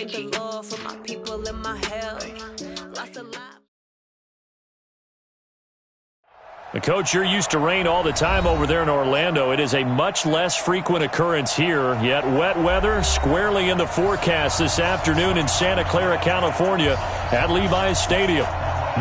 Thank the Lord for my people and my health. Lost a lot. The coach, you're used to rain all the time over there in Orlando. It is a much less frequent occurrence here, yet wet weather squarely in the forecast this afternoon in Santa Clara, California at Levi's Stadium.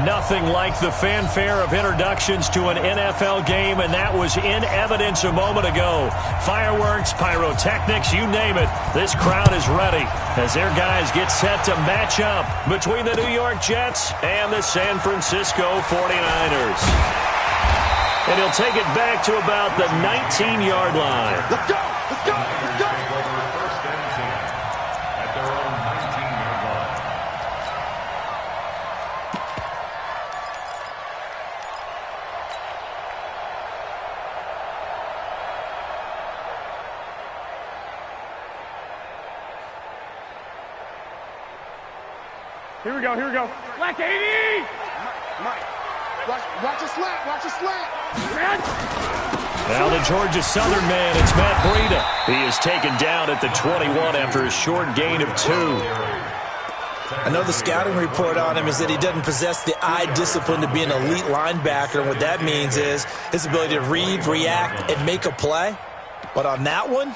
Nothing like the fanfare of introductions to an NFL game, and that was in evidence a moment ago. Fireworks, pyrotechnics, you name it. This crowd is ready as their guys get set to match up between the New York Jets and the San Francisco 49ers. And he'll take it back to about the 19-yard line. Let's go! Let's go! Let's go! First and 10 at their own 19-yard line. Here we go, here we go. Black 80! Mike, watch a slant, watch a slant. Now the Georgia Southern man, it's Matt Breida. He is taken down at the 21 after a short gain of 2. I know the scouting report on him is that he doesn't possess the eye discipline to be an elite linebacker. And what that means is his ability to read, react, and make a play. But on that one,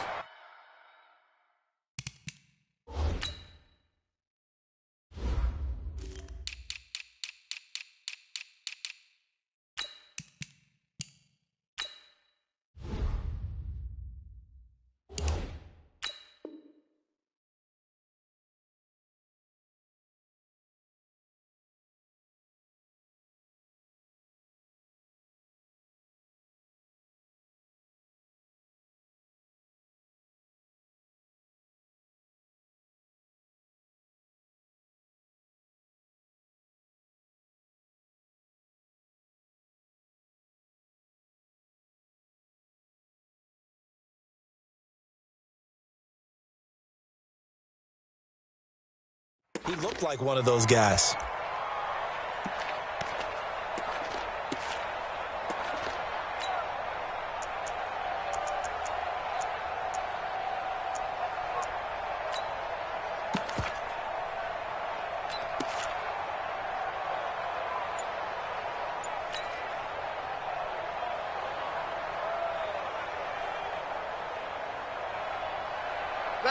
he looked like one of those guys.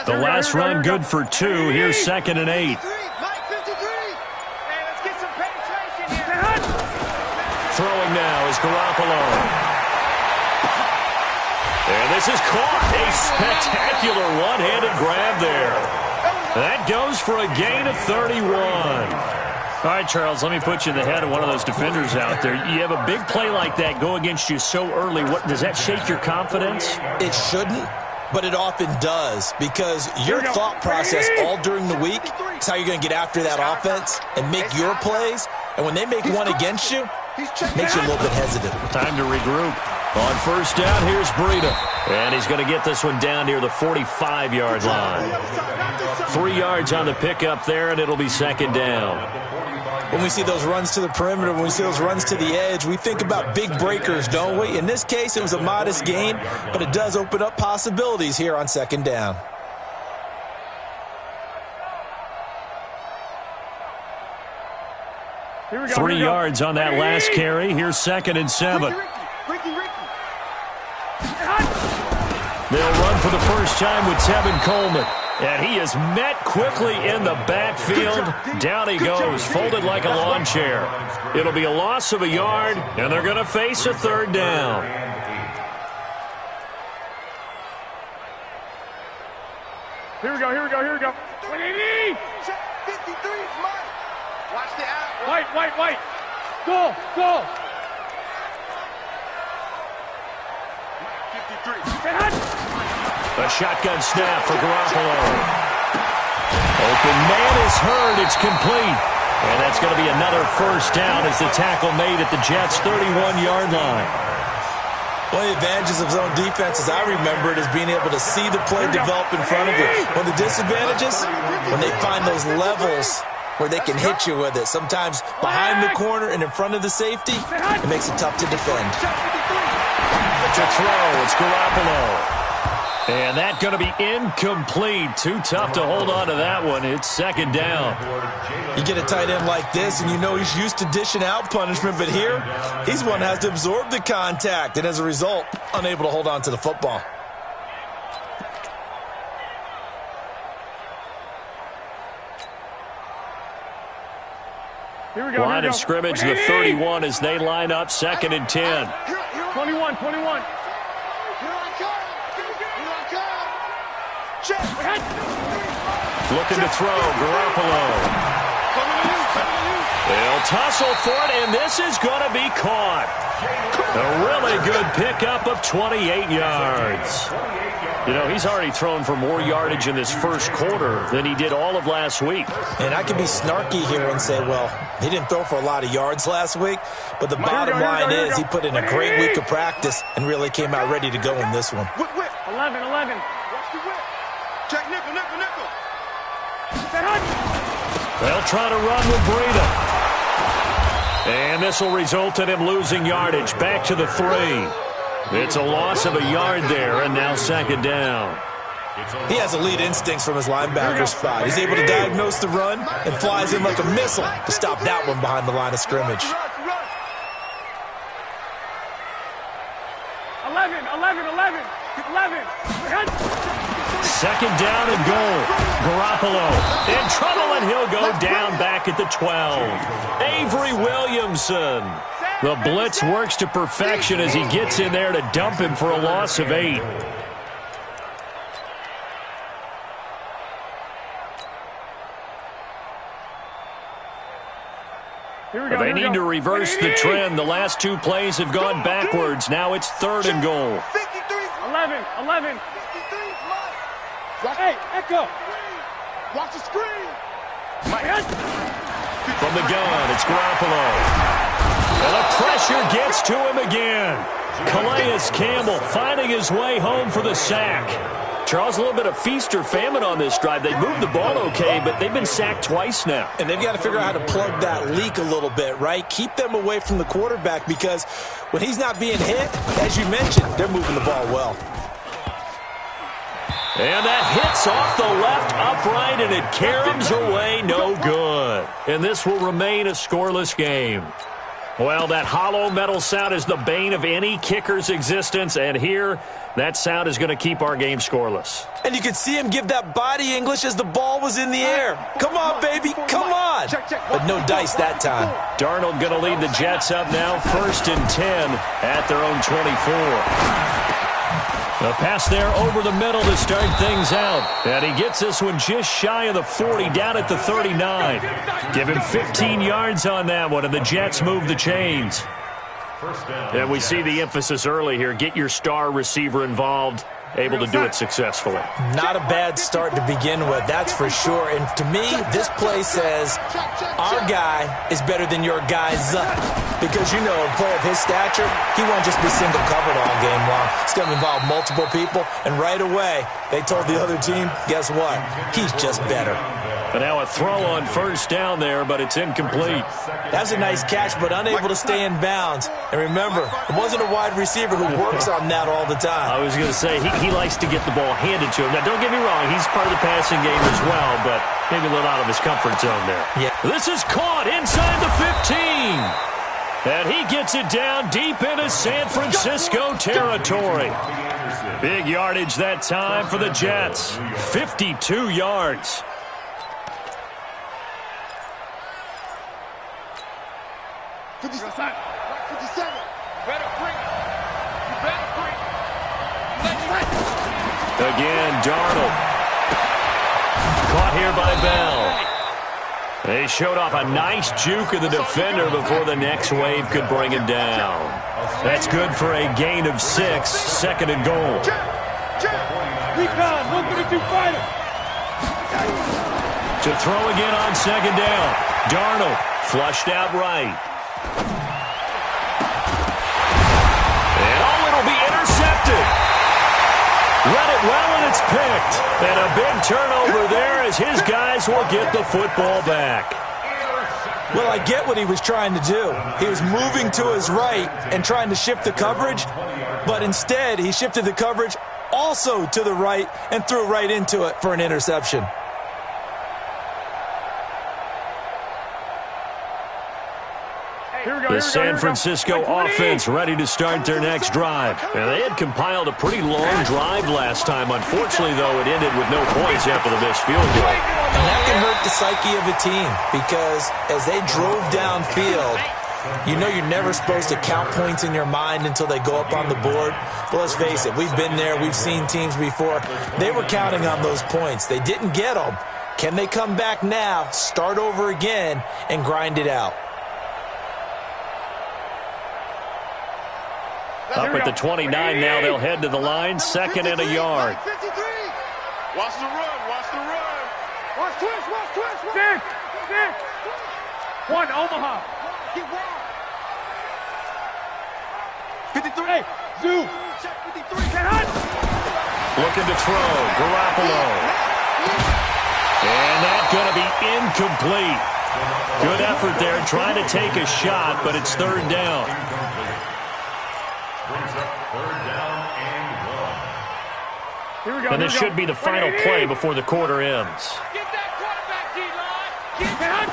The last run good for 2. Here's 2nd and 8. Throwing now is Garoppolo. And this is caught. A spectacular one-handed grab there. That goes for a gain of 31. All right, Charles, let me put you in the head of one of those defenders out there. You have a big play like that go against you so early. What does that shake your confidence? It shouldn't, but it often does, because your thought process all during the week is how you're going to get after that offense and make your plays. And when they make one against you, makes you a little bit hesitant. Time to regroup. On first down, here's Breida. And he's going to get this one down near the 45-yard line. 3 yards on the pickup there, and it'll be 2nd down. When we see those runs to the perimeter, when we see those runs to the edge, we think about big breakers, don't we? In this case, it was a modest gain, but it does open up possibilities here on 2nd down. Here we go, 3 yards on that last carry. Here's 2nd and 7. They'll run for the first time with Tevin Coleman. And he is met quickly in the backfield. Down he goes, folded like a lawn chair. It'll be a loss of a yard, and they're going to face a 3rd down. Here we go, here we go, here we go. 180! 53, Mike. Watch the out. White. Go. 53. A shotgun snap for Garoppolo. Open man is heard. It's complete. And that's going to be another first down as the tackle made at the Jets' 31-yard line. One of the advantages of zone defense, as I remember it, is being able to see the play develop in front of you. One of the disadvantages, when they find those levels where they can hit you with it. Sometimes behind the corner and in front of the safety, it makes it tough to defend. To throw, it's Garoppolo. And that's going to be incomplete. Too tough to hold on to that one. It's second down. You get a tight end like this, and you know he's used to dishing out punishment, but here, he's one that has to absorb the contact, and as a result, unable to hold on to the football. Here we go. Line of scrimmage, the 31 as they line up, second and 10. 21. Looking to throw, Garoppolo. They'll tussle for it, and this is going to be caught. A really good pickup of 28 yards. You know, he's already thrown for more yardage in this first quarter than he did all of last week. And I could be snarky here and say, well, he didn't throw for a lot of yards last week, but the bottom line is he put in a great week of practice and really came out ready to go in this one. 11. Watch the whip. Check nickel. They'll try to run with Breida. And this will result in him losing yardage. Back to the 3. It's a loss of a yard there, and now second down. He has elite instincts from his linebacker spot. He's able to diagnose the run and flies in like a missile to stop that one behind the line of scrimmage. 11. Second down and goal. Garoppolo in trouble, and he'll go down back at the 12. Avery Williamson. The blitz works to perfection as he gets in there to dump him for a loss of 8. They need to reverse the trend. The last 2 plays have gone backwards. Now it's third and goal. 11. Hey, Echo. Watch the screen. From the gun, it's Garoppolo. And the pressure gets to him again. Calais Campbell finding his way home for the sack. Charles, a little bit of feast or famine on this drive. They moved the ball okay, but they've been sacked twice now. And they've got to figure out how to plug that leak a little bit, right? Keep them away from the quarterback because when he's not being hit, as you mentioned, they're moving the ball well. And that hits off the left upright, and it caroms away, no good. And this will remain a scoreless game. Well, that hollow metal sound is the bane of any kicker's existence, and here, that sound is going to keep our game scoreless. And you could see him give that body English as the ball was in the air. Come on, baby, come on. But no dice that time. Darnold going to lead the Jets up now, 1st and 10 at their own 24. The pass there over the middle to start things out. And he gets this one just shy of the 40, down at the 39. Give him 15 yards on that one, and the Jets move the chains. And we see the emphasis early here. Get your star receiver involved. Able to do it successfully. Not a bad start to begin with, that's for sure. And to me, this play says our guy is better than your guy's. Because, you know, a player of his stature, he won't just be single covered all game long. It's going to involve multiple people. And right away, they told the other team, guess what? He's just better. And now a throw on first down there, but it's incomplete. That's a nice catch, but unable to stay in bounds. And remember, it wasn't a wide receiver who works on that all the time. I was going to say, he likes to get the ball handed to him. Now, don't get me wrong, he's part of the passing game as well, but maybe a little out of his comfort zone there. Yeah. This is caught inside the 15. And he gets it down deep into San Francisco territory. Big yardage that time for the Jets. 52 yards. Again, Darnold. Caught here by Bell. They showed off a nice juke of the defender before the next wave could bring him down. That's good for a gain of 6, second and goal. To throw again on second down. Darnold flushed out right. And it'll be intercepted. Read it well, and it's picked. And a big turnover there as his guys will get the football back. Well, I get what he was trying to do. He was moving to his right and trying to shift the coverage, but instead he shifted the coverage also to the right, and threw right into it for an interception. The San Francisco offense ready to start their next drive. And they had compiled a pretty long drive last time. Unfortunately, though, it ended with no points after the missed field goal. And that can hurt the psyche of a team because as they drove downfield, you know you're never supposed to count points in your mind until they go up on the board. But let's face it, we've been there. We've seen teams before. They were counting on those points. They didn't get them. Can they come back now, start over again, and grind it out? Up at the 29 now, they'll head to the line, second and a yard. 53. Watch the run, watch the run. Watch twist, watch twist. Six. One, Omaha. Get wild. 53. Hey, Zoo. Check 53. Get hot. Looking to throw, Garoppolo. And that's going to be incomplete. Good effort there, trying to take a shot, but it's third down. Brings up third down and 1. Here we go. And this should be the final play before the quarter ends. Get that quarterback, D-line. Get hot.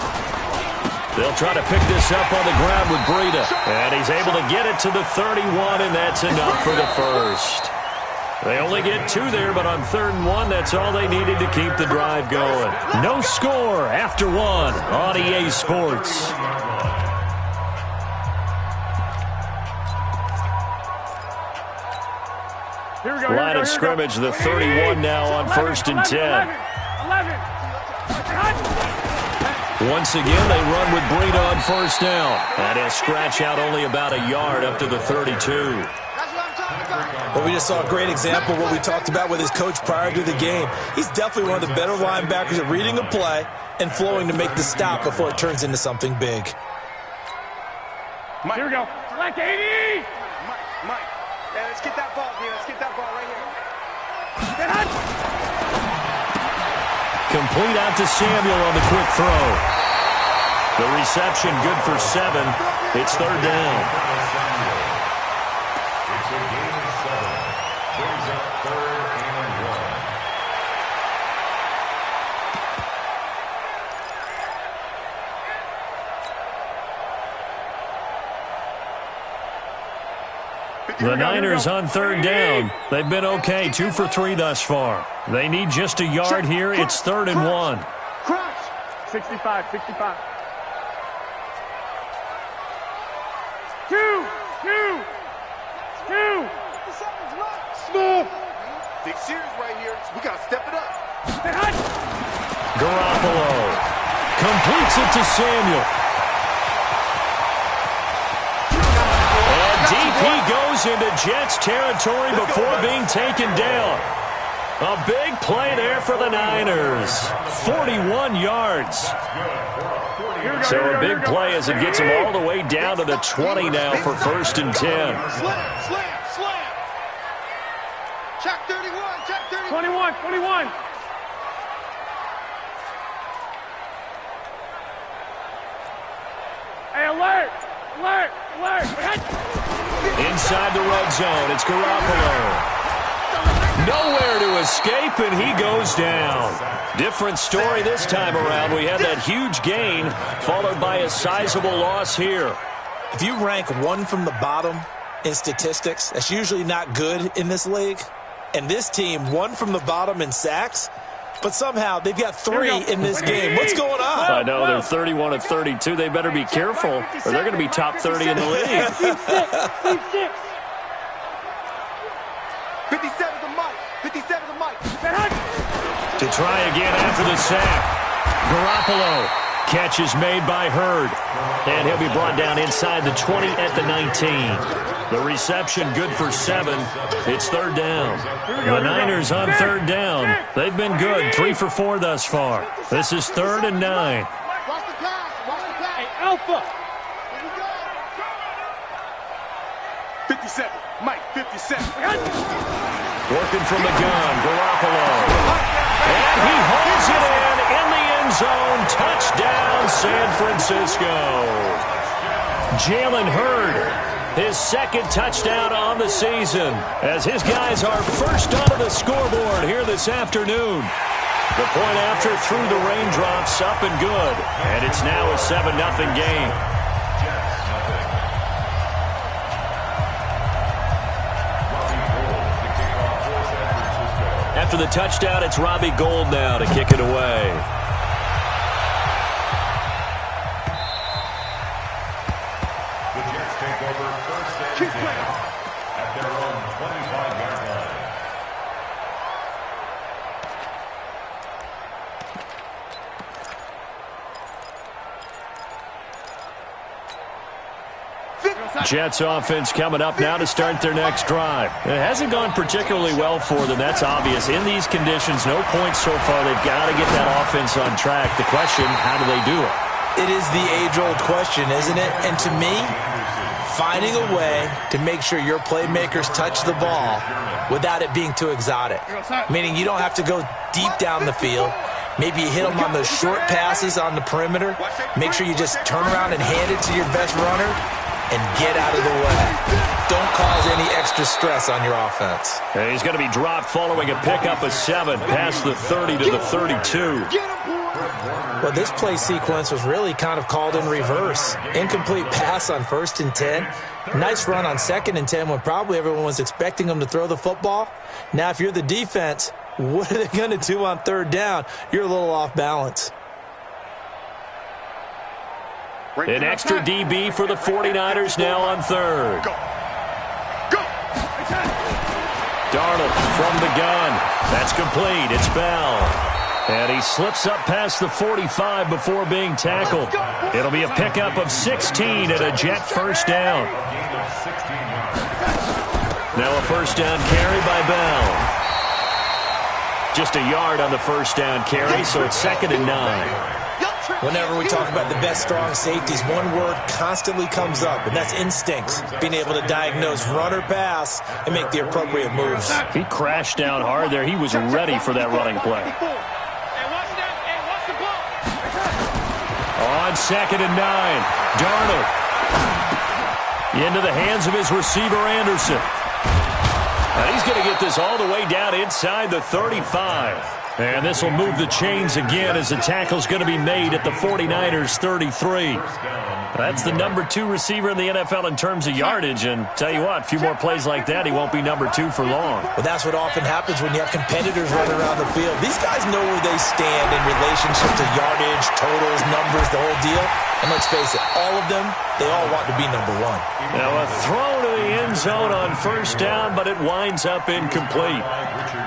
They'll try to pick this up on the ground with Breida. And he's able to get it to the 31, and that's enough for the first. They only get 2 there, but on 3rd and 1, that's all they needed to keep the drive going. No score after 1 on EA Sports. Here we go. Line of scrimmage, the 31 now on 1st and 10. 11. Once again, they run with Breida on 1st down. And he'll scratch out only about a yard up to the 32. That's what I'm talking about. Well, we just saw a great example of what we talked about with his coach prior to the game. He's definitely one of the better linebackers at reading a play and flowing to make the stop before it turns into something big. Here we go. Select 80. Mike. Yeah, let's get that ball here. Let's get that ball right here. Get hot. Complete out to Samuel on the quick throw. The reception good for 7. It's third down. It's a gain of 7. Brings up third and 1. The Niners on 3rd down. They've been okay, 2 for 3 thus far. They need just a yard here. It's 3rd and 1. Crush. 65. 2. Smooth. Big series right here. We got to step it up. Get hot. Garoppolo completes it to Samuel. Deep he goes into Jets territory before being taken down. A big play there for the Niners. 41 yards. So a big play as it gets him all the way down to the 20 now for 1st and 10. Slam. Check 31. 21. Hey, alert. Inside the red zone, it's Garoppolo. Nowhere to escape, and he goes down. Different story this time around. We had that huge gain, followed by a sizable loss here. If you rank 1 from the bottom in statistics, that's usually not good in this league. And this team, 1 from the bottom in sacks, but somehow they've got 3 in this game. What's going on? I know, they're 31 of 32. They better be careful, or they're going to be top 30 in the league. 57 to Mike. To try again after the sack. Garoppolo. Catch is made by Hurd. And he'll be brought down inside the 20 at the 19. The reception good for 7. It's third down. The Niners on 3rd down. They've been good, 3 for 4 thus far. This is 3rd and 9. Watch the pass. Hey, Alpha. 57. Mike, 57. Working from the gun, Garoppolo. And he holds it in the end zone. Touchdown, San Francisco. Jalen Hurd his second touchdown on the season, as his guys are first onto the scoreboard here this afternoon. The point after through the raindrops, up and good. And it's now a 7-0 game. After the touchdown, it's Robbie Gould now to kick it away. The Jets take over first and 10 at their own 25-yard line. Jets offense coming up now to start their next drive. It hasn't gone particularly well for them. That's obvious. In these conditions, no points so far. They've got to get that offense on track. The question, how do they do it? It is the age-old question, isn't it? And to me, finding a way to make sure your playmakers touch the ball without it being too exotic. Meaning you don't have to go deep down the field. Maybe you hit them on those short passes on the perimeter. Make sure you just turn around and hand it to your best runner and get out of the way. Don't cause any extra stress on your offense. And he's going to be dropped following a pickup of 7 past the 30 to the 32. Well, this play sequence was really kind of called in reverse. Incomplete pass on 1st and 10. Nice run on 2nd and 10 when probably everyone was expecting them to throw the football. Now, if you're the defense, what are they going to do on 3rd down? You're a little off balance. An extra DB for the 49ers now on 3rd. Darnold from the gun. That's complete. It's Bell. And he slips up past the 45 before being tackled. It'll be a pickup of 16 and a Jet first down. Now a first down carry by Bell. Just a yard on the first down carry, so it's 2nd and 9. Whenever we talk about the best strong safeties, one word constantly comes up, and that's instincts. Being able to diagnose run or pass and make the appropriate moves. He crashed down hard there. He was ready for that running play. On 2nd and 9, Darnold. Into the hands of his receiver, Anderson. And he's going to get this all the way down inside the 35. And this will move the chains again as the tackle's going to be made at the 49ers' 33. That's the number 2 receiver in the NFL in terms of yardage. And tell you what, a few more plays like that, he won't be number 2 for long. Well, that's what often happens when you have competitors running around the field. These guys know where they stand in relationship to yardage, totals, numbers, the whole deal. And let's face it, all of them, they all want to be number 1. Now a throw to the end zone on first down, but it winds up incomplete.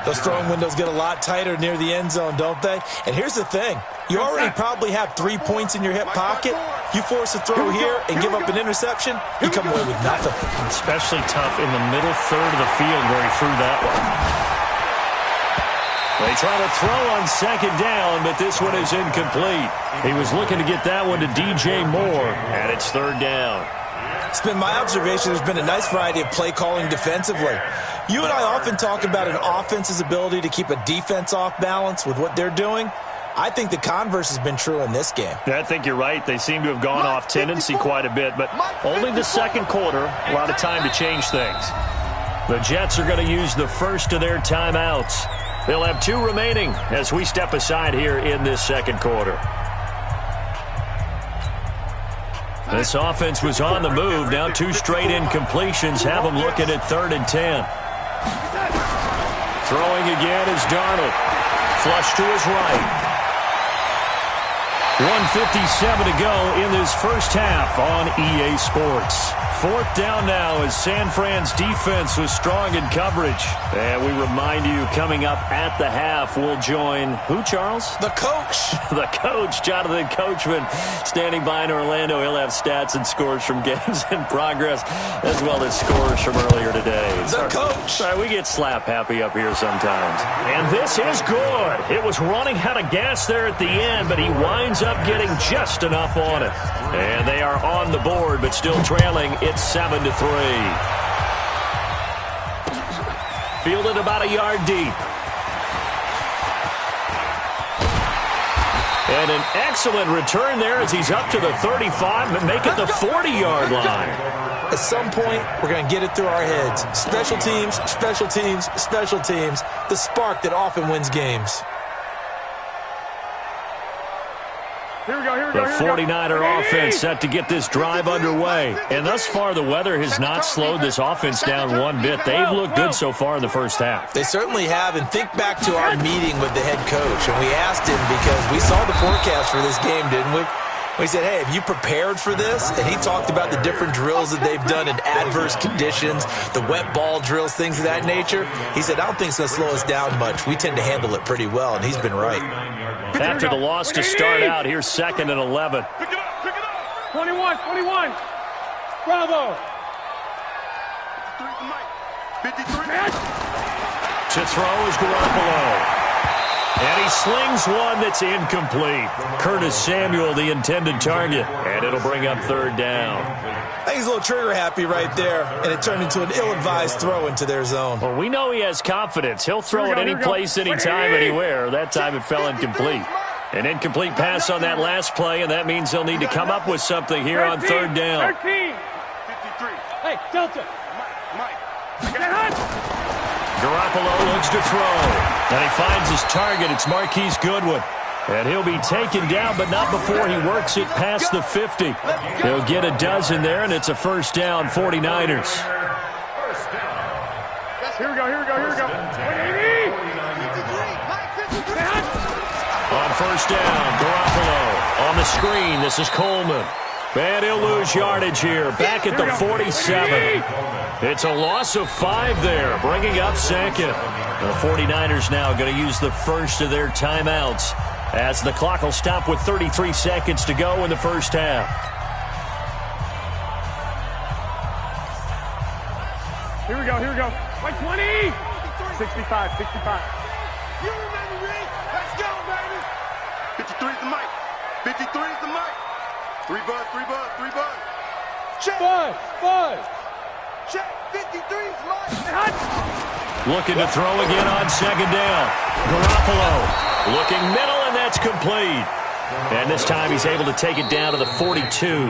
Those throwing windows get a lot tighter near the end zone, don't they? And here's the thing. You already probably have 3 points in your hip pocket. You force a throw here and give up an interception, you come away with nothing. Especially tough in the middle third of the field where he threw that one. They try to throw on 2nd down, but this one is incomplete. He was looking to get that one to DJ Moore, and it's 3rd down. It's been my observation there's been a nice variety of play calling defensively. You and I often talk about an offense's ability to keep a defense off balance with what they're doing. I think the converse has been true in this game. Yeah, I think you're right. They seem to have gone off tendency quite a bit, but only the 2nd quarter, a lot of time to change things. The Jets are going to use the first of their timeouts. They'll have 2 remaining as we step aside here in this 2nd quarter. This offense was on the move. Now 2 straight incompletions have them looking at 3rd and 10. Throwing again is Darnold. Flush to his right. 1:57 to go in this first half on EA Sports. 4th down now as San Fran's defense was strong in coverage. And we remind you, coming up at the half, we'll join who, Charles? The coach. The coach, Jonathan Coachman, standing by in Orlando. He'll have stats and scores from games in progress, as well as scores from earlier today. The coach. Sorry, we get slap happy up here sometimes. And this is good. It was running out of gas there at the end, but he winds up getting just enough on it. And they are on the board, but still trailing. It's 7-3. Fielded about a yard deep. And an excellent return there as he's up to the 35 and make it the 40-yard line. At some point, we're going to get it through our heads. Special teams, special teams, special teams. The spark that often wins games. Here we go, here we The go, here we go. 49er offense set to get this drive underway. And thus far, the weather has not slowed this offense down one bit. They've looked good so far in the first half. They certainly have. And think back to our meeting with the head coach. And we asked him because we saw the forecast for this game, didn't we? We said, hey, have you prepared for this? And he talked about the different drills that they've done in adverse conditions, the wet ball drills, things of that nature. He said, I don't think it's going to slow us down much. We tend to handle it pretty well, and he's been right. After the loss to start out, here's 2nd and 11. Pick it up, pick it up. 21, 21. Bravo. 53. To throw is Garoppolo. And he slings one that's incomplete. Curtis Samuel, the intended target. And it'll bring up 3rd down. I think he's a little trigger happy right there, and it turned into an ill-advised throw into their zone. Well, we know he has confidence. He'll throw it any place, anytime, anywhere. That time it fell incomplete. An incomplete pass on that last play, and that means he'll need to come up with something here on 3rd down. 13. 53. Hey, Delta. Mike. Garoppolo looks to throw. And he finds his target. It's Marquise Goodwin. And he'll be taken down, but not before he works it past the 50. He'll get a dozen there, and it's a 1st down, 49ers. Here we go, here we go, here we go. 180. On 1st down, Garoppolo on the screen. This is Coleman. And he'll lose yardage here. Back at the 47. It's a loss of 5 there, bringing up 2nd. The 49ers now going to use the first of their timeouts as the clock will stop with 33 seconds to go in the first half. Here we go, here we go. 20. 65, 65. You remember me? Let's go, baby. 53 is the mic. 53 is the mic. 3 buzz, 3 buzz, 3 buzz. Check. Buzz. Check. 53 is the mic. Looking to throw again on 2nd down. Garoppolo looking middle, and that's complete. And this time he's able to take it down to the 42.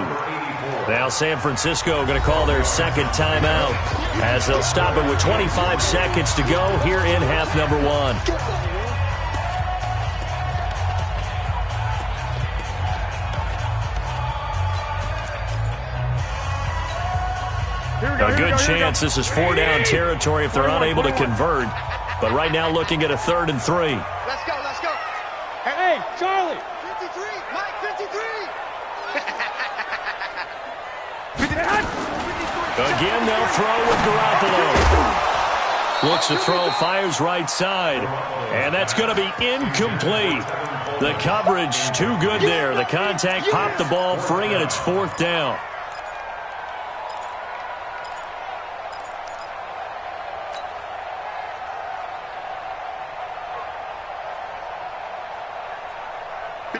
Now San Francisco going to call their 2nd timeout as they'll stop it with 25 seconds to go here in half number 1. A good chance this is 4-down territory if they're unable to convert. But right now looking at a 3rd and 3. Let's go, let's go. Hey, Charlie. 53, Mike, 53. Again, they'll throw with Garoppolo. Looks to throw, fires right side. And that's going to be incomplete. The coverage too good there. The contact popped the ball free, and it's 4th down.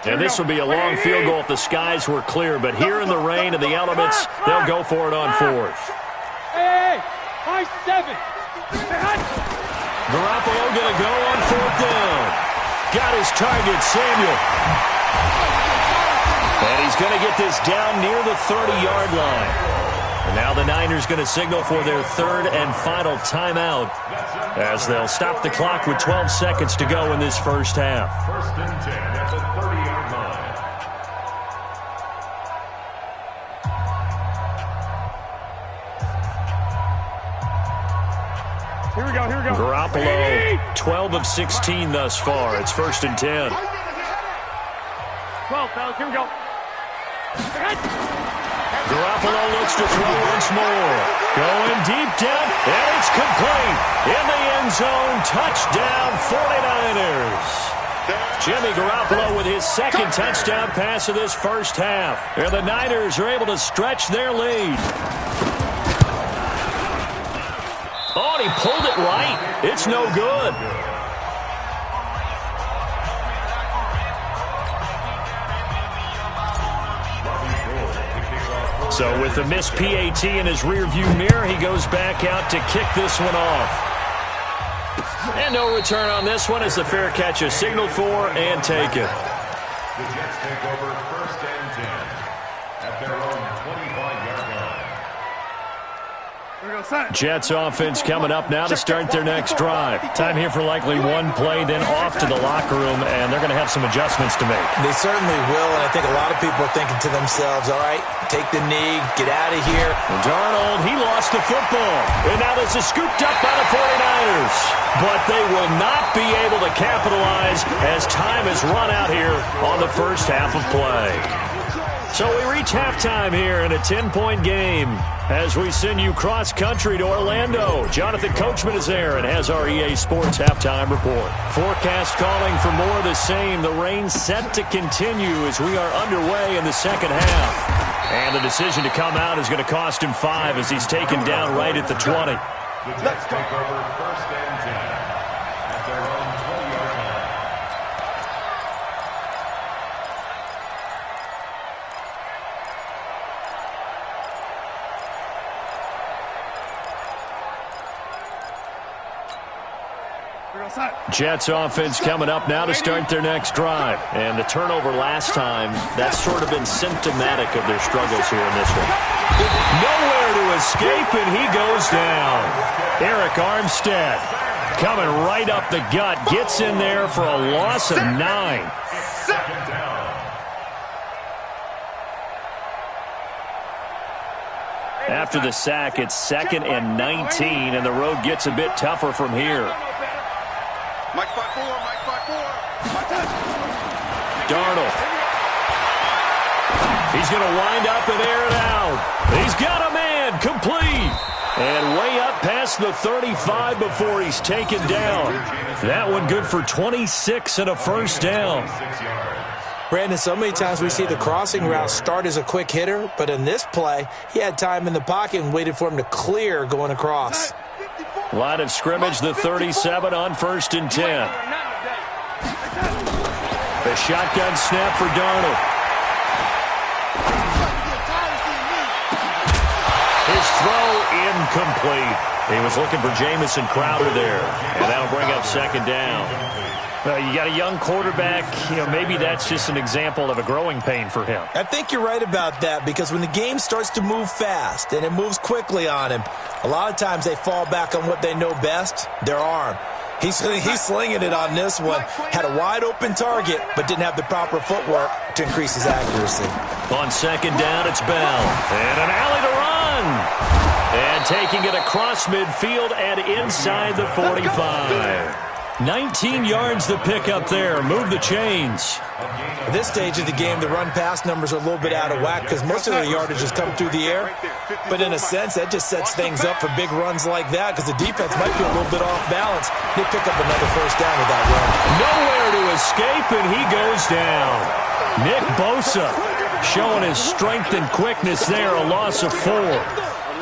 And this will be a long field goal if the skies were clear. But here in the rain and the elements, they'll go for it on 4th. Hey, high 7. Garoppolo going to go on 4th down. Got his target, Samuel. And he's going to get this down near the 30-yard line. And now the Niners going to signal for their 3rd and final timeout as they'll stop the clock with 12 seconds to go in this first half. 1st and 10 at the 30-yard line. Here we go, here we go. Garoppolo, 12 of 16 thus far. It's 1st and 10. 12, fellas, here we go. Garoppolo looks to throw once more. Going deep down, and it's complete. In the end zone, touchdown 49ers. Jimmy Garoppolo with his 2nd touchdown pass of this first half. And the Niners are able to stretch their lead. Oh, and he pulled it right. It's no good. So with the missed PAT in his rearview mirror, he goes back out to kick this one off. And no return on this one as the fair catch is signaled for and taken. over 1st and 10 at their own 25-yard line. Jets offense coming up now to start their next drive. Time here for likely one play, then off to the locker room, and they're going to have some adjustments to make. They certainly will, and I think a lot of people are thinking to themselves, all right, take the knee, get out of here. Darnold, he lost the football, and now this is scooped up by the 49ers. But they will not be able to capitalize as time has run out here on the first half of play. So we reach halftime here in a 10-point game as we send you cross-country to Orlando. Jonathan Coachman is there and has our EA Sports halftime report. Forecast calling for more of the same. The rain set to continue as we are underway in the second half. And the decision to come out is going to cost him 5 as he's taken down right at the 20. The Jets take over 1st and 10 at their own 20-yard line. Jets offense coming up now to start their next drive. And the turnover last time, that's sort of been symptomatic of their struggles here in this one. Nowhere to escape, and he goes down. Eric Armstead coming right up the gut, gets in there for a loss of 9. Second down. After the sack, it's 2nd and 19, and the road gets a bit tougher from here. Mike 5-4, Mike 5-4. Darnold. He's going to wind up and air it out. He's got a man, complete. And way up past the 35 before he's taken down. That one good for 26 and a first down. Brandon, so many times we see the crossing route start as a quick hitter, but in this play, he had time in the pocket and waited for him to clear going across. Line of scrimmage, the 37 on 1st and 10. The shotgun snap for Darnold. His throw incomplete. He was looking for Jamison Crowder there, and that'll bring up 2nd down. You got a young quarterback, maybe that's just an example of a growing pain for him. I think you're right about that, because when the game starts to move fast and it moves quickly on him, a lot of times they fall back on what they know best, their arm. He's slinging it on this one. Had a wide-open target, but didn't have the proper footwork to increase his accuracy. On 2nd down, it's Bell. And an alley to run. And taking it across midfield and inside the 45. 19 yards to pick up there. Move the chains. At this stage of the game, the run-pass numbers are a little bit out of whack because most of their yardage has come through the air. But in a sense, that just sets things up for big runs like that because the defense might be a little bit off balance. They pick up another first down with that run. Nowhere to escape, and he goes down. Nick Bosa showing his strength and quickness there, a loss of 4.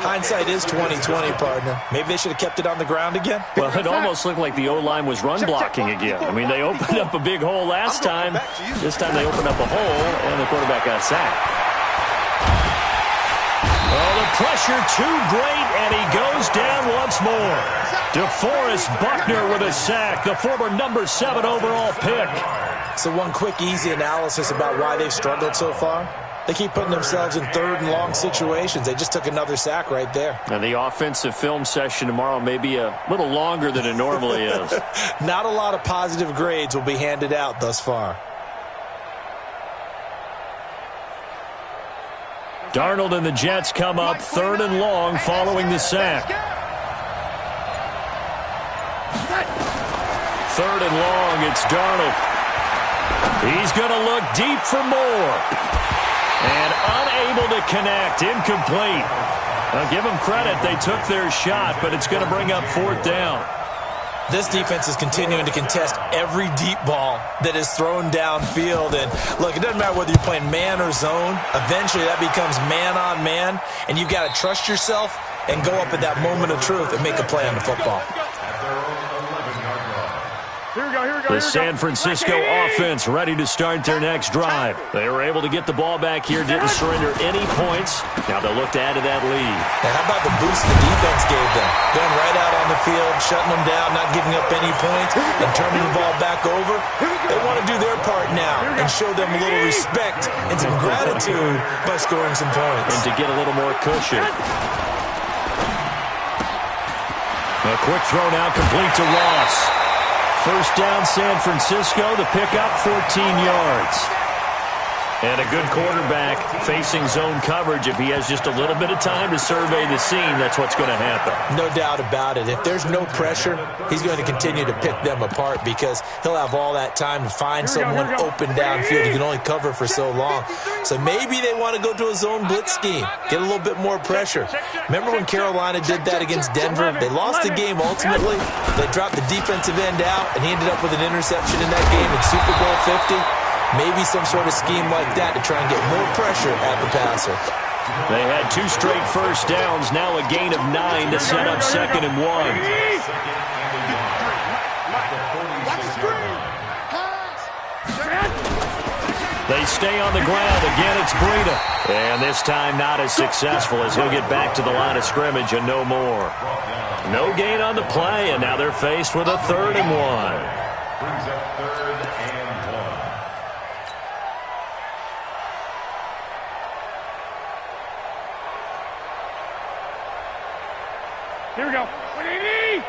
Hindsight is 20/20, partner. Maybe they should have kept it on the ground again. Well, it almost looked like the O-line was run blocking again. I mean, they opened up a big hole last time. This time they opened up a hole, and the quarterback got sacked. Oh, the pressure too great, and he goes down once more. DeForest Buckner with a sack, the former number 7 overall pick. So one quick, easy analysis about why they've struggled so far. They keep putting themselves in 3rd and long situations. They just took another sack right there. And the offensive film session tomorrow may be a little longer than it normally is. Not a lot of positive grades will be handed out thus far. Darnold and the Jets come up 3rd and long following the sack. 3rd and long, it's Darnold. He's going to look deep for more. And unable to connect, incomplete. Now give them credit, they took their shot, but it's going to bring up 4th down. This defense is continuing to contest every deep ball that is thrown downfield. And look, it doesn't matter whether you're playing man or zone. Eventually that becomes man on man, and you've got to trust yourself and go up at that moment of truth and make a play on the football. Here we go, here we go. The San Francisco offense ready to start their next drive. They were able to get the ball back here, didn't surrender any points. Now they'll look to add to that lead. And how about the boost the defense gave them? Going right out on the field, shutting them down, not giving up any points, and turning the ball back over. They want to do their part now and show them a little respect and some gratitude by scoring some points. And to get a little more cushion. A quick throw now complete to Ross. First down, San Francisco. The pickup, 14 yards. And a good quarterback facing zone coverage. If he has just a little bit of time to survey the scene, that's what's going to happen. No doubt about it. If there's no pressure, he's going to continue to pick them apart because he'll have all that time to find someone open downfield. He can only cover for so long. So maybe they want to go to a zone blitz scheme, get a little bit more pressure. Remember when Carolina did that against Denver? They lost the game ultimately. They dropped the defensive end out, and he ended up with an interception in that game in Super Bowl 50. Maybe some sort of scheme like that to try and get more pressure at the passer. They had 2 straight first downs, now a gain of 9 to set up 2nd and 1. They stay on the ground. Again, it's Breida. And this time not as successful as he'll get back to the line of scrimmage and no more. No gain on the play, and now they're faced with a 3rd and 1. Brings up 3rd and 1. Here we go. 180!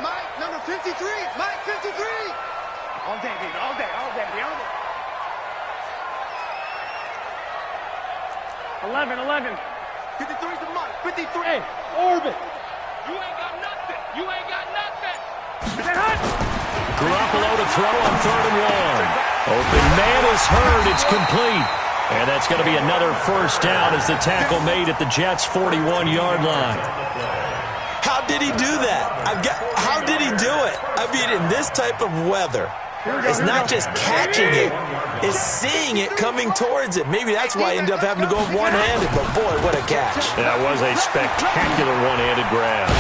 Mike, number 53. Mike, 53. All day, baby. All day. All day. All day. 11. 53's the Mike. 53. Hey, orbit. You ain't got nothing. You ain't got nothing. Garoppolo to throw on 3rd and 1. Open man is heard. It's complete. And that's going to be another first down as the tackle made at the Jets' 41-yard line. How did he do that? How did he do it? I mean, in this type of weather, it's not just catching it, it's seeing it coming towards it. Maybe that's why he ended up having to go one-handed, but boy, what a catch. That was a spectacular one-handed grab.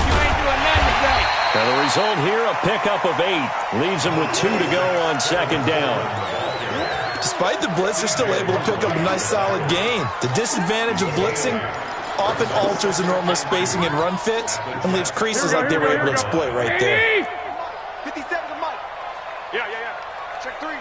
Now the result here, a pickup of 8. Leaves him with 2 to go on 2nd down. Despite the blitz, they're still able to pick up a nice solid gain. The disadvantage of blitzing often alters the normal spacing and run fits and leaves creases like they were able to exploit right there. 57's the Mike. Yeah. Check 3.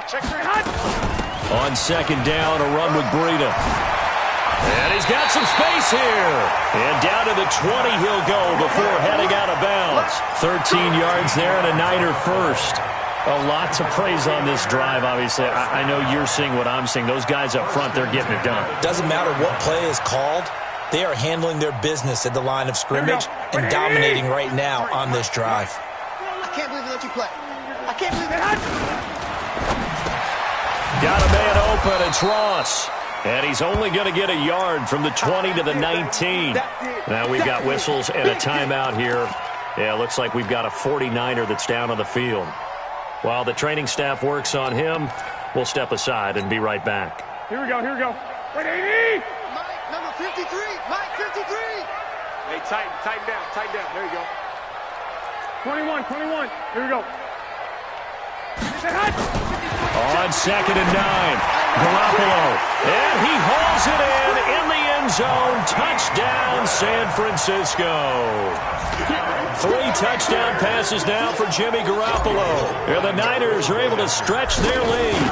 On 2nd down, a run with Breida. And he's got some space here. And down to the 20 he'll go before heading out of bounds. 13 yards there and a Niner first. A lot to praise on this drive, obviously. I know you're seeing what I'm seeing. Those guys up front, they're getting it done. Doesn't matter what play is called. They are handling their business at the line of scrimmage and dominating right now on this drive. I can't believe they let you play. I can't believe it. Got a man open. It's Ross. And he's only going to get a yard from the 20 to the 19. Now we've got whistles and a timeout here. Yeah, looks like we've got a 49er that's down on the field. While the training staff works on him, we'll step aside and be right back. Here we go. 180! Mike, number 53. Mike, 53. Hey, tighten down. There you go. 21. Here we go. On 2nd and 9, Garoppolo. And he hauls it in the end zone. Touchdown, San Francisco. 3 touchdown passes now for Jimmy Garoppolo. And the Niners are able to stretch their lead.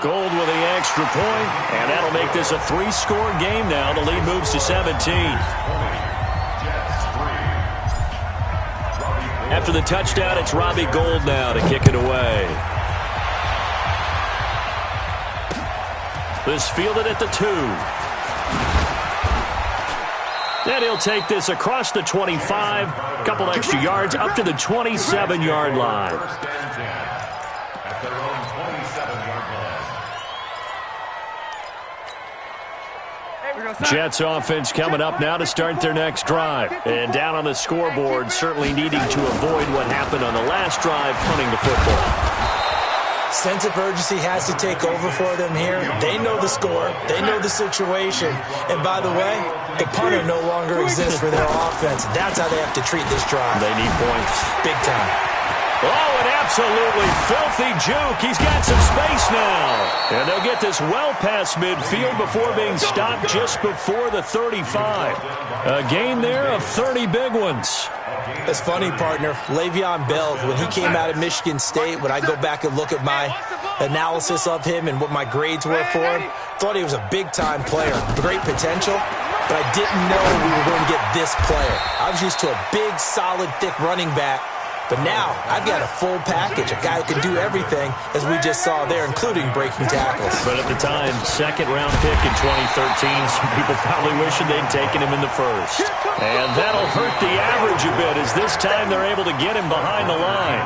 Gold with the extra point, and that'll make this a 3-score game now. The lead moves to 17. After the touchdown, it's Robbie Gould now to kick it away. This fielded at the 2. Then he'll take this across the 25, a couple extra yards up to the 27-yard line. At their own 27-yard line. Jets offense coming up now to start their next drive. And down on the scoreboard, certainly needing to avoid what happened on the last drive, punting the football. Sense of urgency has to take over for them here. They know the score. They know the situation. And by the way, the punter no longer exists for their offense. That's how they have to treat this drive. They need points. Big time. Oh, an absolutely filthy juke. He's got some space now. And they'll get this well past midfield before being stopped just before the 35. A gain there of 30 big ones. That's funny, partner. Le'Veon Bell, when he came out of Michigan State, when I go back and look at my analysis of him and what my grades were for him, thought he was a big-time player, great potential, but I didn't know we were going to get this player. I was used to a big, solid, thick running back, but now I've got a full package, a guy who can do everything, as we just saw there, including breaking tackles. But at the time, second-round pick in 2013, some people probably wishing they'd taken him in the first. And that'll hurt the average a bit, as this time they're able to get him behind the line.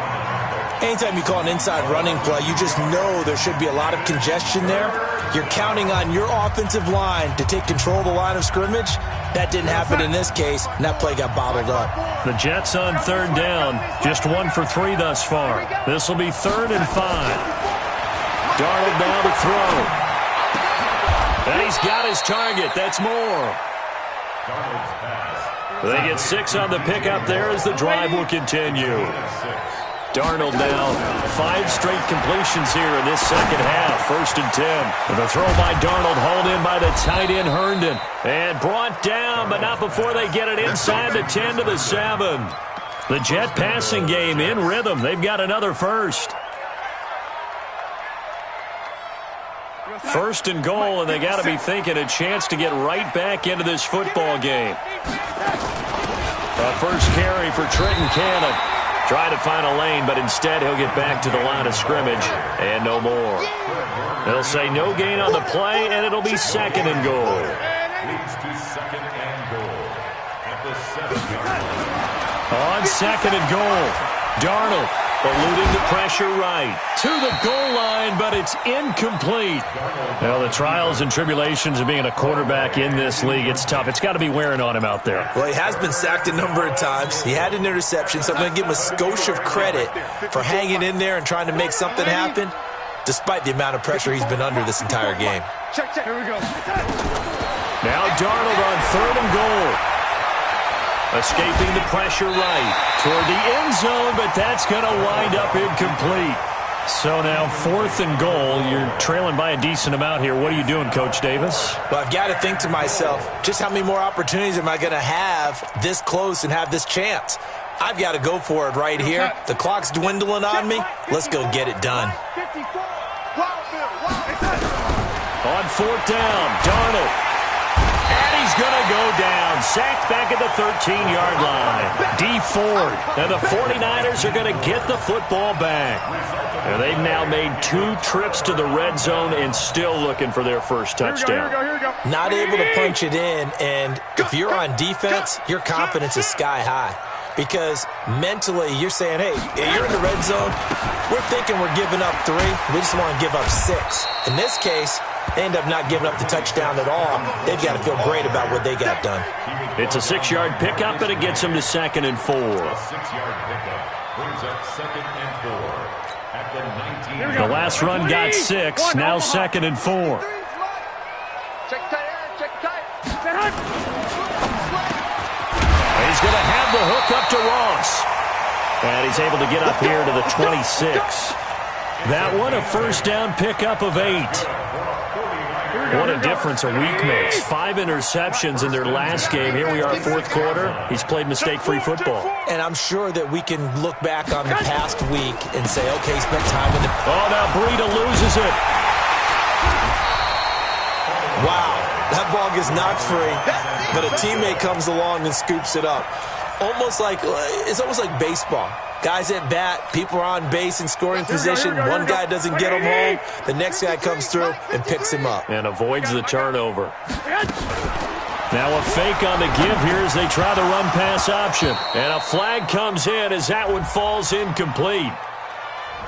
Anytime you call an inside running play, you just know there should be a lot of congestion there. You're counting on your offensive line to take control of the line of scrimmage. That didn't happen in this case, and that play got bottled up. The Jets on third down, just 1 for 3 thus far. This will be 3rd and 5. Darnold now to throw. And he's got his target. That's more. They get 6 on the pickup there as the drive will continue. Darnold now 5 straight completions here in this second half. 1st and 10. The throw by Darnold, hauled in by the tight end Herndon. And brought down, but not before they get it inside the 10 to the 7. The Jet passing game in rhythm. They've got another first. 1st and goal, and they got to be thinking a chance to get right back into this football game. First carry for Trenton Cannon. Try to find a lane, but instead he'll get back to the line of scrimmage and no more. They'll say no gain on the play, and it'll be 2nd and goal. Leads to 2nd and goal at the 7-yard line. On 2nd and goal, Darnold eluding the pressure right to the goal line, but it's incomplete. Well, the trials and tribulations of being a quarterback in this league, it's tough. It's got to be wearing on him out there. Well, he has been sacked a number of times. He had an interception, so I'm going to give him a skosh of credit for hanging in there and trying to make something happen, despite the amount of pressure he's been under this entire game. Check. Here we go. Now Darnold on 3rd and goal. Escaping the pressure right toward the end zone, but that's going to wind up incomplete. So now 4th and goal. You're trailing by a decent amount here. What are you doing, Coach Davis? Well, I've got to think to myself, just how many more opportunities am I going to have this close and have this chance? I've got to go for it right here. The clock's dwindling on me. Let's go get it done. On 4th down, Darnold. And he's going to go down. Sacked back at the 13-yard line. D Ford. And the 49ers are going to get the football back. And they've now made 2 trips to the red zone and still looking for their first touchdown. Here we go. Not able to punch it in, and if you're on defense, your confidence is sky high. Because mentally, you're saying, hey, you're in the red zone. We're thinking we're giving up 3. We just want to give up 6. In this case, they end up not giving up the touchdown at all. They've got to feel great about what they got done. It's a 6-yard pickup, and it gets them to 2nd and 4. 6-yard pickup brings up 2nd and 4 at the 19. The last run got 6, now 2nd and 4. Check tight. He's going to have the hook up to Ross. And he's able to get up here to the 26. That one a first down pickup of 8. What a difference a week makes. 5 interceptions in their last game. Here we are, 4th quarter. He's played mistake-free football. And I'm sure that we can look back on the past week and say, okay, he spent time in the... Oh, now Breida loses it. Wow, that ball gets knocked free, but a teammate comes along and scoops it up. It's almost like baseball. Guys at bat, people are on base in scoring position. One guy doesn't get him home. The next guy comes through and picks him up. And avoids the turnover. Now a fake on the give here as they try the run-pass option. And a flag comes in as that one falls incomplete.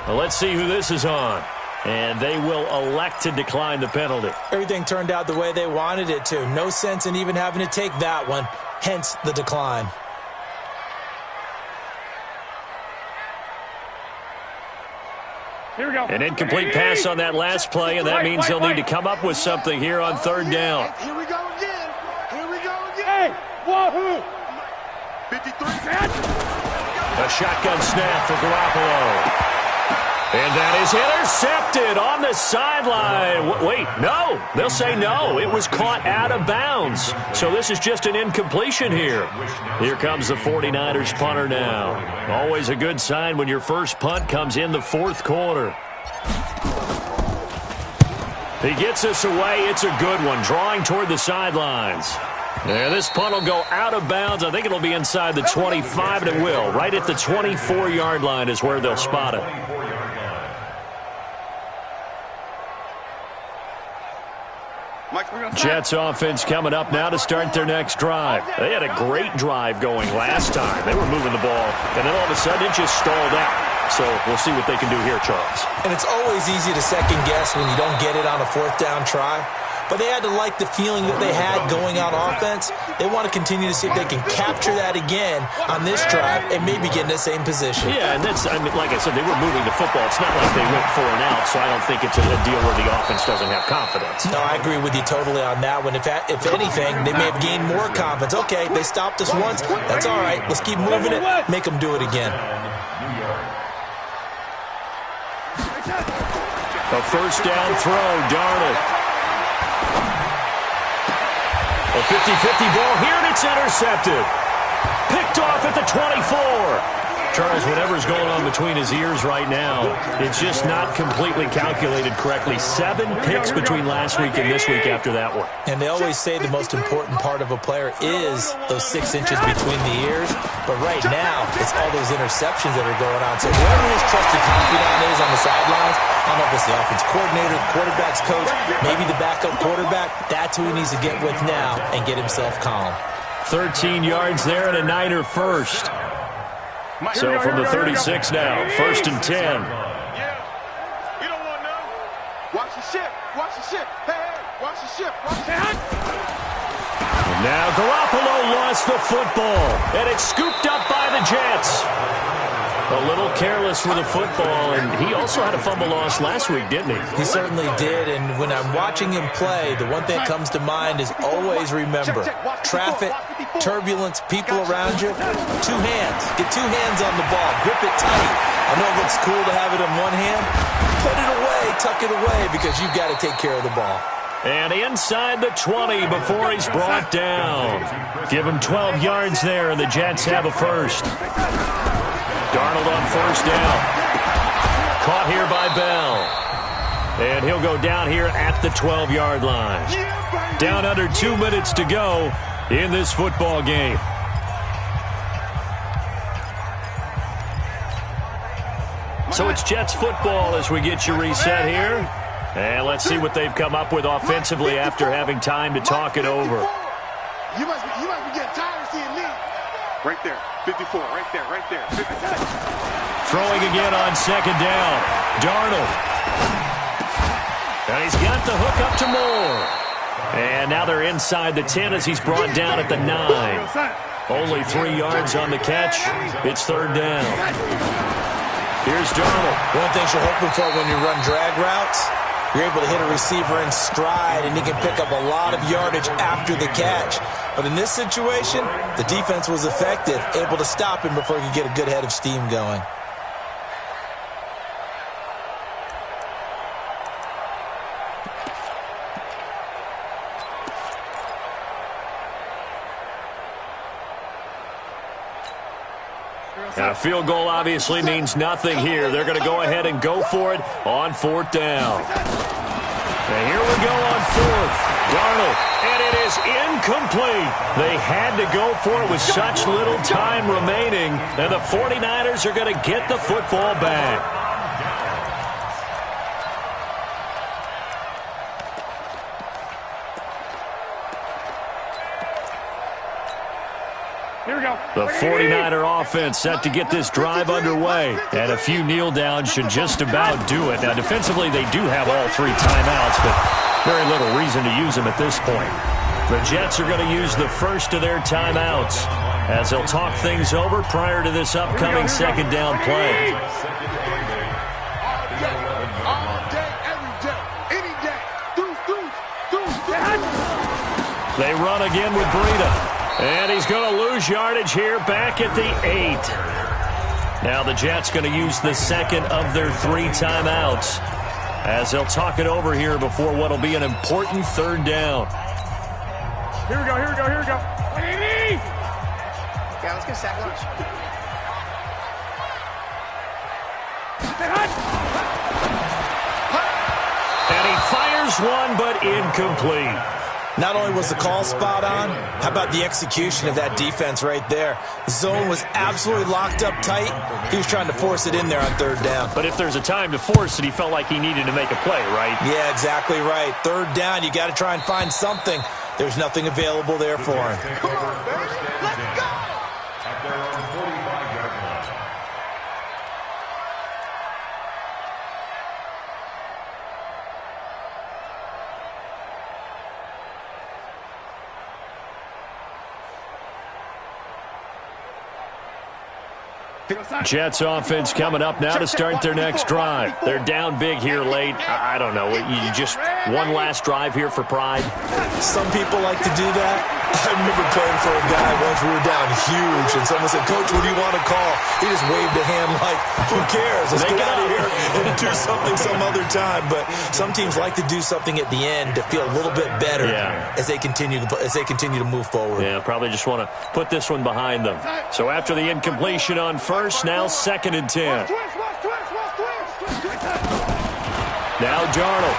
Well, let's see who this is on. And they will elect to decline the penalty. Everything turned out the way they wanted it to. No sense in even having to take that one, hence the decline. Here we go. An incomplete pass on that last play, and that means they'll need to come up with something here on 3rd down. Here we go again. Hey, wahoo! 53. A shotgun snap for Garoppolo. And that is intercepted on the sideline. Wait, no. They'll say no. It was caught out of bounds. So this is just an incompletion here. Here comes the 49ers punter now. Always a good sign when your first punt comes in the fourth quarter. He gets us away. It's a good one, drawing toward the sidelines. And this punt will go out of bounds. I think it'll be inside the 25, and it will. Right at the 24-yard line is where they'll spot it. Jets offense coming up now to start their next drive. They had a great drive going last time. They were moving the ball, and then all of a sudden it just stalled out. So we'll see what they can do here, Charles. And it's always easy to second guess when you don't get it on a fourth down try. But they had to like the feeling that they had going on offense. They want to continue to see if they can capture that again on this drive and maybe get in the same position. Yeah, and that's, I mean, like I said, they were moving the football. It's not like they went 4 and out, so I don't think it's a deal where the offense doesn't have confidence. No, I agree with you totally on that one. If anything, they may have gained more confidence. Okay, they stopped us once. That's all right. Let's keep moving it. Make them do it again. A first down throw, Darnold. A 50-50 ball here, and it's intercepted. Picked off at the 24. Charles, whatever's going on between his ears right now, it's just not completely calculated correctly. 7 picks between last week and this week after that one. And they always say the most important part of a player is those 6 inches between the ears. But right now, it's all those interceptions that are going on. So whoever his trusted confidant is on the sidelines, I don't know if it's the offense coordinator, the quarterback's coach, maybe the backup quarterback, that's who he needs to get with now and get himself calm. 13 yards there and a Niner first. So from the 36 now, 1st and 10. Yeah. You don't want to know. Watch the ship. Watch the ship. Hey, watch the ship. Watch the ship. And now Garoppolo lost the football, and it's scooped up by the Jets. A little careless with the football, and he also had a fumble loss last week, didn't he? He certainly did, and when I'm watching him play, the one thing that comes to mind is always remember, traffic, turbulence, people around you, 2 hands. Get 2 hands on the ball. Grip it tight. I know it looks cool to have it in one hand. Put it away, tuck it away, because you've got to take care of the ball. And inside the 20 before he's brought down. Give him 12 yards there, and the Jets have a first. Darnold on first down. Caught here by Bell. And he'll go down here at the 12-yard line. Down under 2 minutes to go in this football game. So it's Jets football as we get you reset here. And let's see what they've come up with offensively after having time to talk it over. You must be getting tired of seeing me. Right there. 54, right there, right there. 54. Throwing again on second down. Darnold. And he's got the hook up to Moore. And now they're inside the 10 as he's brought down at the 9. Only 3 yards on the catch. It's 3rd down. Here's Darnold. One of the things you're hoping for when you run drag routes, you're able to hit a receiver in stride, and he can pick up a lot of yardage after the catch. But in this situation, the defense was effective, able to stop him before he could get a good head of steam going. Now, a field goal obviously means nothing here. They're going to go ahead and go for it on 4th down. And here we go on 4th. Darnold, and it is incomplete. They had to go for it with such little time remaining, and the 49ers are going to get the football back. The 49er offense set to get this drive underway, and a few kneel downs should just about do it. Now, defensively, they do have all 3 timeouts, but very little reason to use them at this point. The Jets are going to use the first of their timeouts as they'll talk things over prior to this upcoming second down play. They run again with Breida. And he's going to lose yardage here back at the 8. Now the Jets going to use the second of their 3 timeouts as they'll talk it over here before what will be an important third down. Here we go, here we go, here we go. Yeah, let's get a sack lunch. And he fires one, but incomplete. Not only was the call spot on, how about the execution of that defense right there? The zone was absolutely locked up tight. He was trying to force it in there on third down. But if there's a time to force it, he felt like he needed to make a play, right? Yeah, exactly right. Third down, you got to try and find something. There's nothing available there for him. Come on, baby. Let's go. At their own 45-yard line. Jets offense coming up now to start their next drive. They're down big here late. I don't know. You just one last drive here for pride? Some people like to do that. I remember playing for a guy once we were down huge, and someone said, "Coach, what do you want to call?" He just waved a hand like, "Who cares? Let's get out of here and do something some other time." But some teams like to do something at the end to feel a little bit better as they continue to move forward. Yeah, probably just want to put this one behind them. So after the incompletion on first, now 2nd and 10. Now Darnold.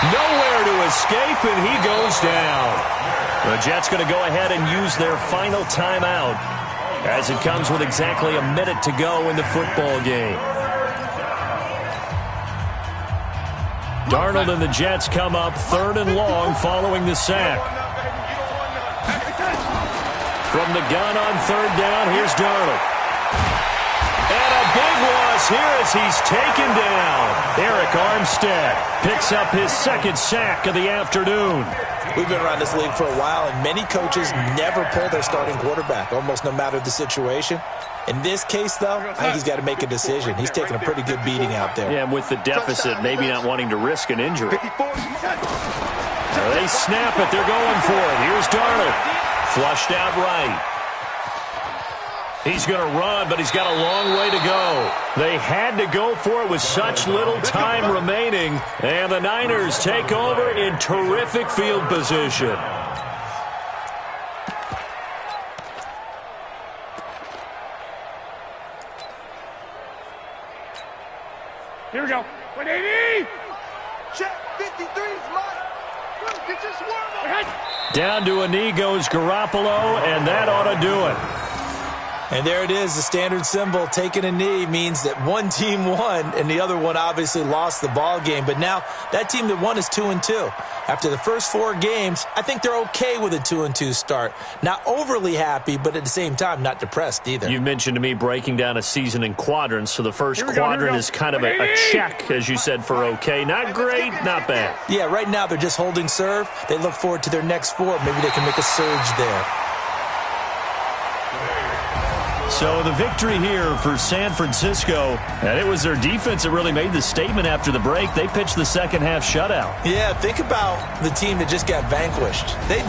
Nowhere to escape, and he goes down. The Jets going to go ahead and use their final timeout as it comes with exactly a minute to go in the football game. Darnold and the Jets come up 3rd and long following the sack. From the gun on 3rd down, here's Darnold. And a big loss here as he's taken down. Eric Armstead picks up his 2nd sack of the afternoon. We've been around this league for a while, and many coaches never pull their starting quarterback, almost no matter the situation. In this case, though, I think he's got to make a decision. He's taking a pretty good beating out there. Yeah, and with the deficit, maybe not wanting to risk an injury. They snap it. They're going for it. Here's Darnold. Flushed out right. He's going to run, but he's got a long way to go. They had to go for it with such little time remaining. And the Niners take over in terrific field position. Here we go. 180! Check 53's mine. Get your swerve on. Down to a knee goes Garoppolo, and that ought to do it. And there it is, the standard symbol. Taking a knee means that one team won, and the other one obviously lost the ball game. But now that team that won is 2-2. After the first 4 games, I think they're okay with a 2-2 start. Not overly happy, but at the same time, not depressed either. You mentioned to me breaking down a season in quadrants, so the first quadrant is kind of a check, as you said, for okay. Not great, not bad. Yeah, right now they're just holding serve. They look forward to their next 4. Maybe they can make a surge there. So the victory here for San Francisco, and it was their defense that really made the statement after the break. They pitched the second half shutout. Yeah, think about the team that just got vanquished. They